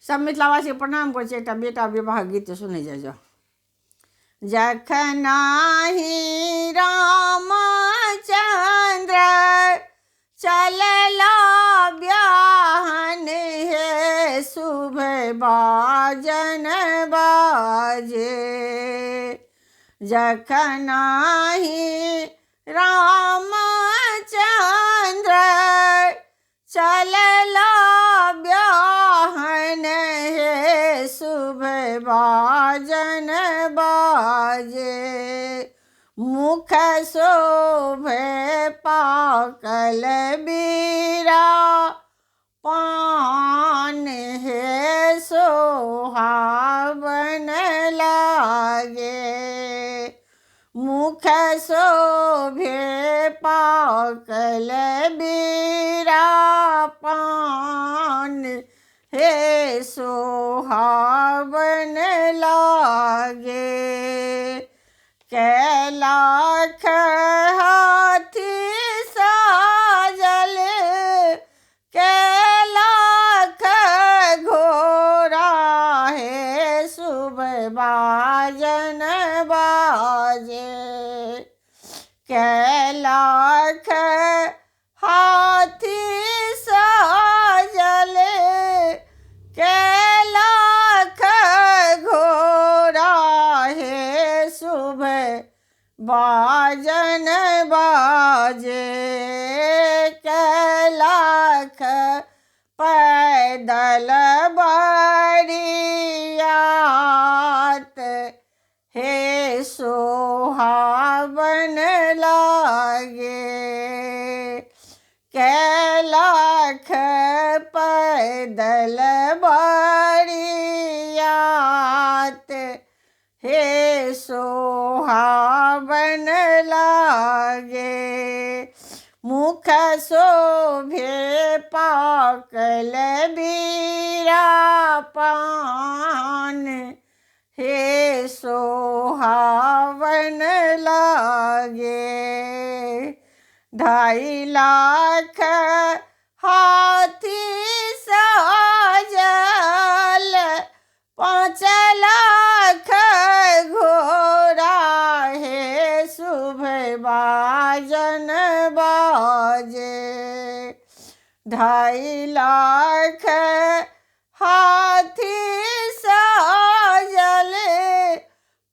सब मिथिलावासी प्रणाम कर एक बेटा विवाह गीत सुने जाइए। जखनाहि रामचंद्र चलला ब्याहन हे शुभ बाजन बाजे। जखनाहि रामचंद्र चलला ब्याहन हे शुभ बाजन बाजे। मुख शोभे पाकल बीरा पान हे सोहावन लागे। मुख शोभे पाकल बीरा पान हे सोहावन लागे। कैलाख हाथी साजल कैलाख घोड़ा हे शुभ बाजन बाजे। कैलाख हाथी साजल कैलाख घोड़ा हे शुभ बाजन बाजे। कैलाख पैदल बरियात हे सोहावन लागे। कैलाख पैदल बरियात हे सोहावन लागे। मुख शोभे पाकल बीरा पान हे सोहावन लागे। 2.5 लाख हाथी साजल 5 लाख घोड़ा हे शुभ बाजन बाजे। 2.5 लाख हाथी साजल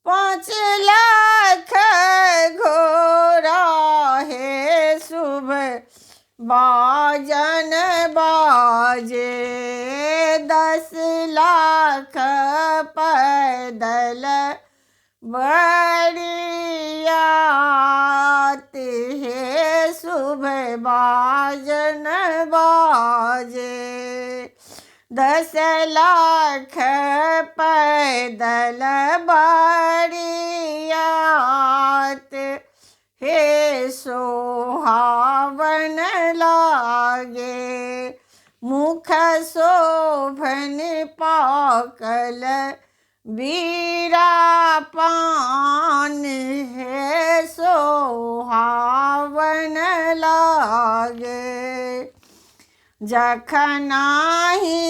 5 लाख घोड़ा हे शुभ बाजन बाजे। 10 लाख पैदल बरियात हे शुभ बाजन बाजे। 10 लाख पैदल बरियात हे सोहावन लागे। मुख शोभन पाकल बीरा पान हे सोहावन लागे। जखनाहि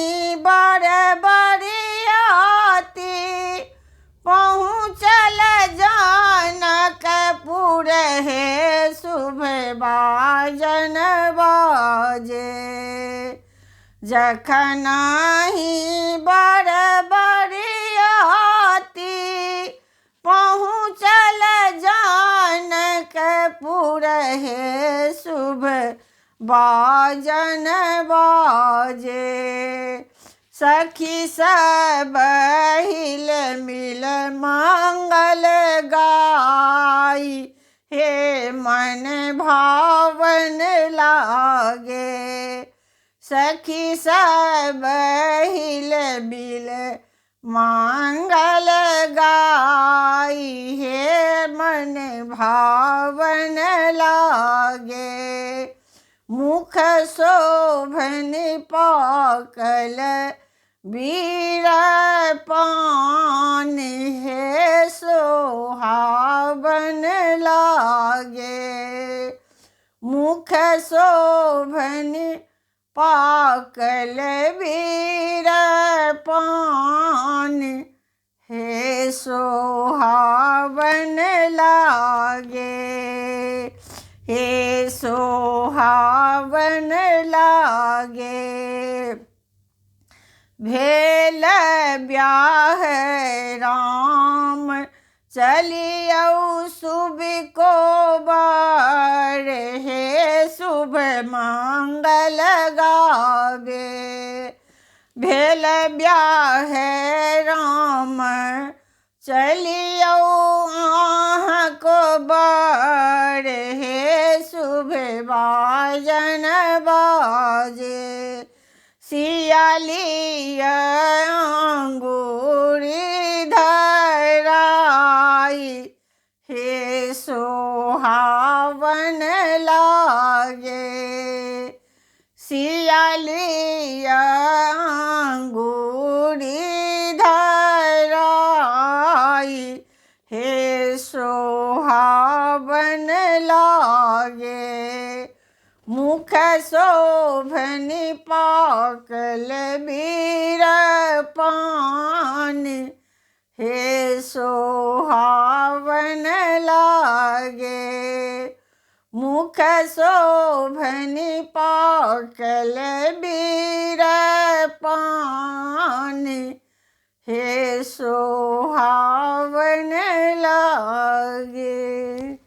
बर बरियाती पहुँचल जानकपुर हे शुभ बाजन बाजे। जखनाहि बर बरियाती पहुँचल जानकपुर हे शुभ बाजन बाजे। सखी सब हिल मिल मंगल गाई हे मन भावन लागे। सखी सब हिल मिल मंगल गाई हे मन भावन लागे। मुख शोभन पाकल बीरा पान हे सोहावन लागे। मुख शोभन पाकल बीरा पान हे सोहावन लागे, हे सोहावन लागे। भेल ब्याह राम चलियौ शुभ को बार, हे शुभ मंगल गावे। भेल ब्याह राम चलियौ आहाँ को बार, हे शुभ बाजन बाजे। सियालिया अंगूरी धराई, हे सोहावन लागे। सियालिया अंगूरी धराई, हे सोहावन लागे। मुख शोभनि पाकल बीर पान, हे सोहावन लागे। मुख शोभनि पाकल बीर पान, हे सोहावन लागे।